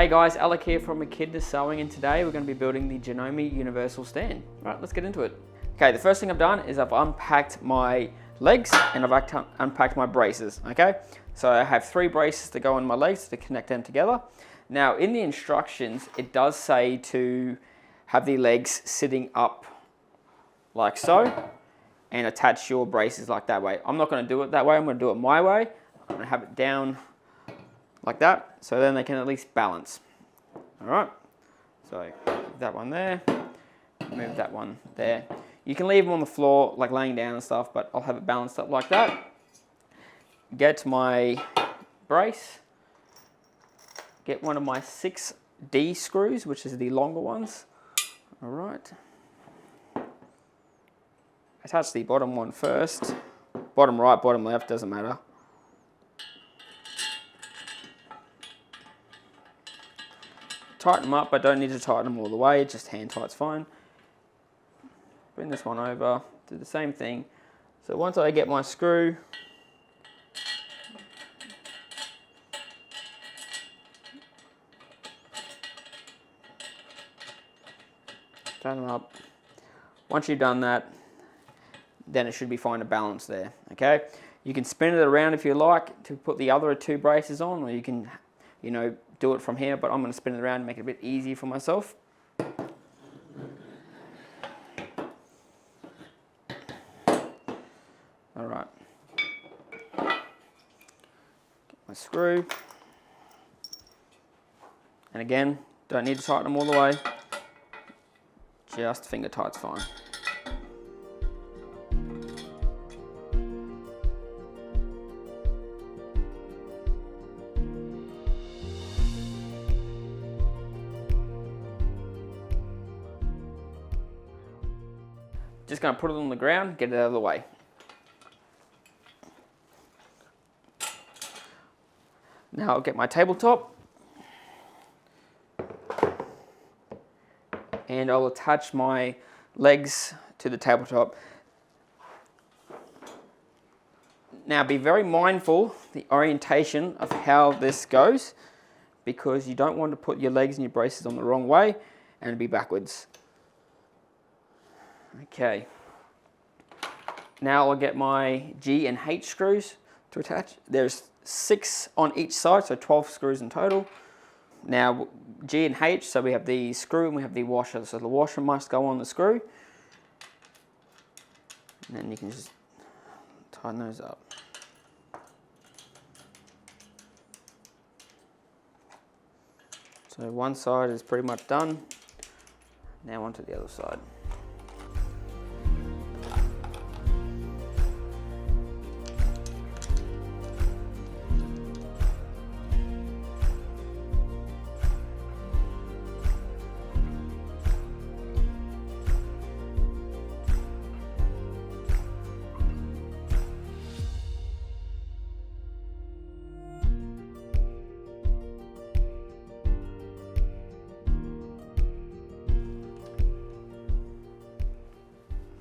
Hey guys, Alec here from Echidna Sewing, and today we're going to be building the Janome Universal stand. Right, let's get into it. Okay, the first thing I've done is I've unpacked my legs and I've unpacked my braces, okay? So I have 3 braces to go on my legs to connect them together. Now in the instructions, it does say to have the legs sitting up like so and attach your braces like that way. I'm not going to do it that way, I'm going to do it my way. I'm going to have it down like that, so then they can at least balance. All right, so that one there, move that one there. You can leave them on the floor, like laying down and stuff, but I'll have it balanced up like that. Get my brace, get one of my 6D screws, which is the longer ones. All right, attach the bottom one first. Bottom right, bottom left, doesn't matter. Tighten them up, but don't need to tighten them all the way, just hand tight's fine. Bring this one over, do the same thing. So once I get my screw, tighten them up. Once you've done that, then it should be fine to balance there, okay? You can spin it around if you like to put the other 2 braces on, or you can, you know, do it from here, but I'm going to spin it around and make it a bit easier for myself. All right. Get my screw. And again, don't need to tighten them all the way. Just finger tight's fine. Just going to put it on the ground, get it out of the way. Now I'll get my tabletop and I'll attach my legs to the tabletop. Now be very mindful the orientation of how this goes, because you don't want to put your legs and your braces on the wrong way and be backwards. Okay, now I'll get my G and H screws to attach. There's 6 on each side, so 12 screws in total. Now G and H, so we have the screw and we have the washer. So the washer must go on the screw. And then you can just tighten those up. So one side is pretty much done. Now onto the other side.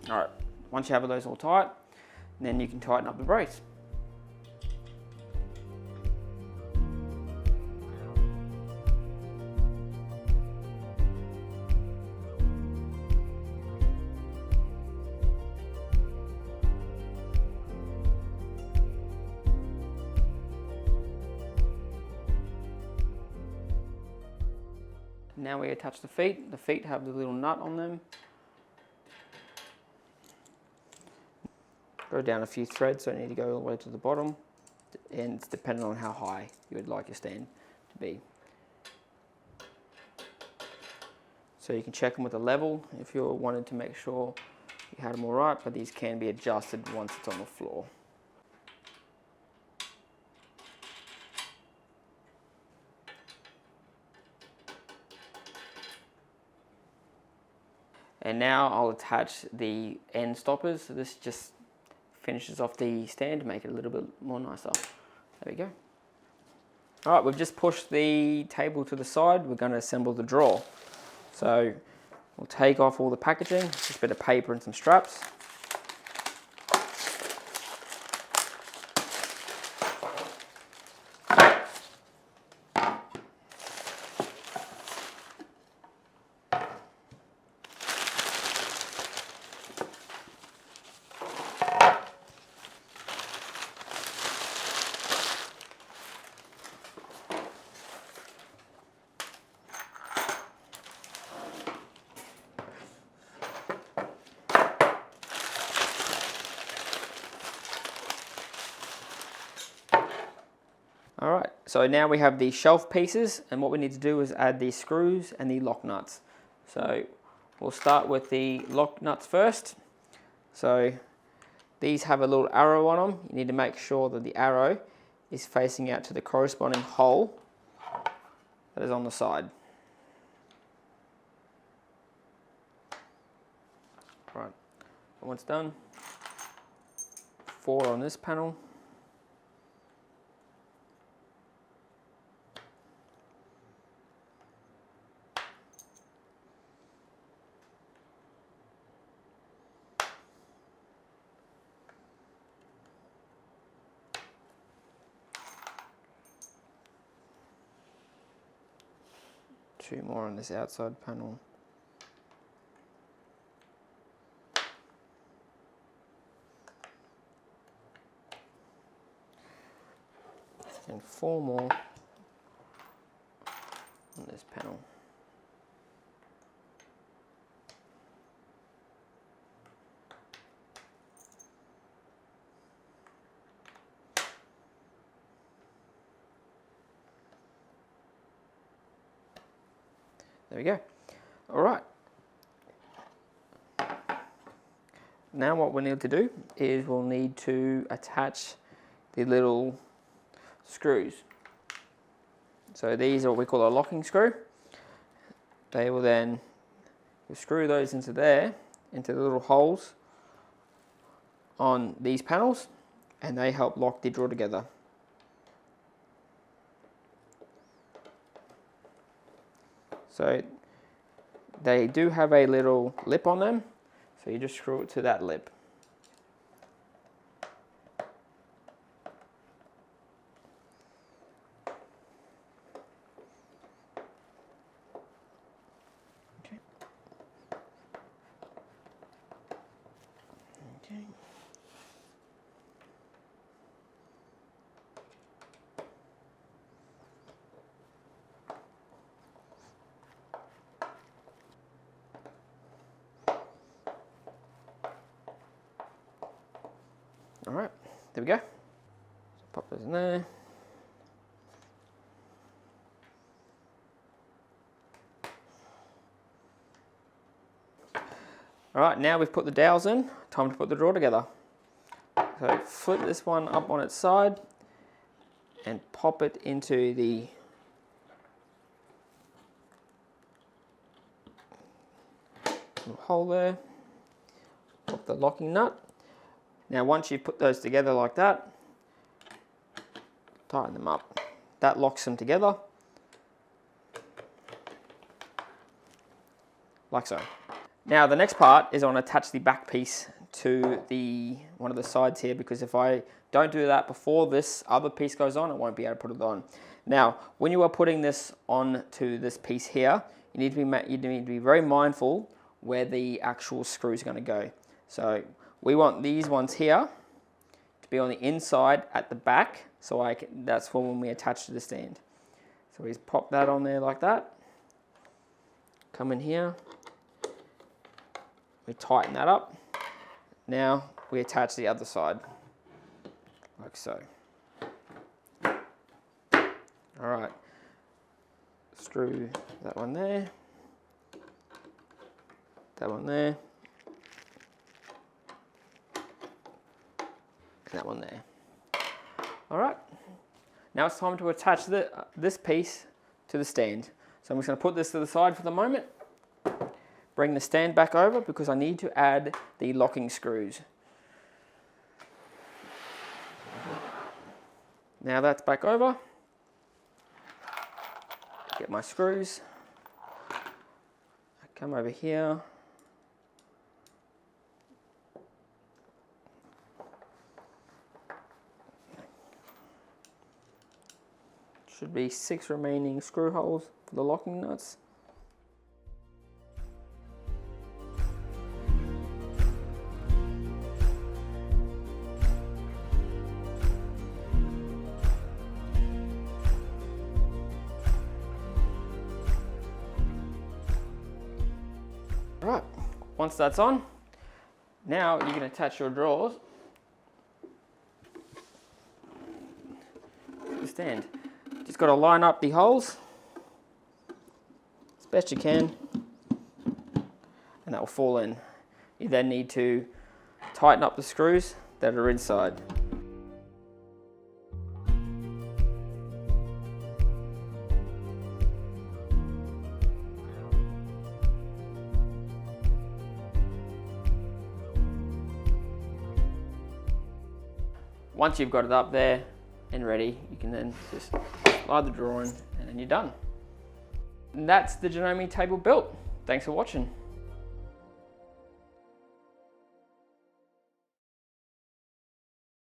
All right, once you have those all tight, then you can tighten up the brace. Now we attach the feet. The feet have the little nut on them. Go down a few threads, don't need to go all the way to the bottom, and it's dependent on how high you would like your stand to be. So you can check them with a level if you're wanting to make sure you had them all right, but these can be adjusted once it's on the floor. And now I'll attach the end stoppers. So this just finishes off the stand to make it a little bit more nicer. There we go. All right, we've just pushed the table to the side. We're going to assemble the drawer. So we'll take off all the packaging, just a bit of paper and some straps. So now we have the shelf pieces, and what we need to do is add the screws and the lock nuts. So we'll start with the lock nuts first. So these have a little arrow on them. You need to make sure that the arrow is facing out to the corresponding hole that is on the side. Right, once done, 4 on this panel. Two more on this outside panel. And 4 more on this panel. There we go. All right. Now what we need to do is we'll need to attach the little screws. So these are what we call a locking screw. They will then screw those into there, into the little holes on these panels, and they help lock the drawer together. So they do have a little lip on them, so you just screw it to that lip. Okay. Okay. All right, there we go. So pop those in there. All right, now we've put the dowels in, time to put the drawer together. So flip this one up on its side and pop it into the little hole there. Pop the locking nut. Now once you've put those together like that, tighten them up. That locks them together, like so. Now the next part is I want to attach the back piece to one of the sides here, because if I don't do that before this other piece goes on, I won't be able to put it on. Now, when you are putting this on to this piece here, you need to be very mindful where the actual screw is going to go. So we want these ones here to be on the inside at the back, so that's when we attach to the stand. So we just pop that on there like that. Come in here. We tighten that up. Now we attach the other side, like so. All right. Screw that one there. That one there. That one there. All right, now it's time to attach this piece to the stand. So I'm just going to put this to the side for the moment, bring the stand back over because I need to add the locking screws. Now that's back over, get my screws, I come over here, should be 6 remaining screw holes for the locking nuts. All right, once that's on, now you can attach your drawers to the stand. Just got to line up the holes as best you can, and that will fall in. You then need to tighten up the screws that are inside. Once you've got it up there and ready, you can then just slide the drawer in and then you're done. And that's the Janome table built. Thanks for watching.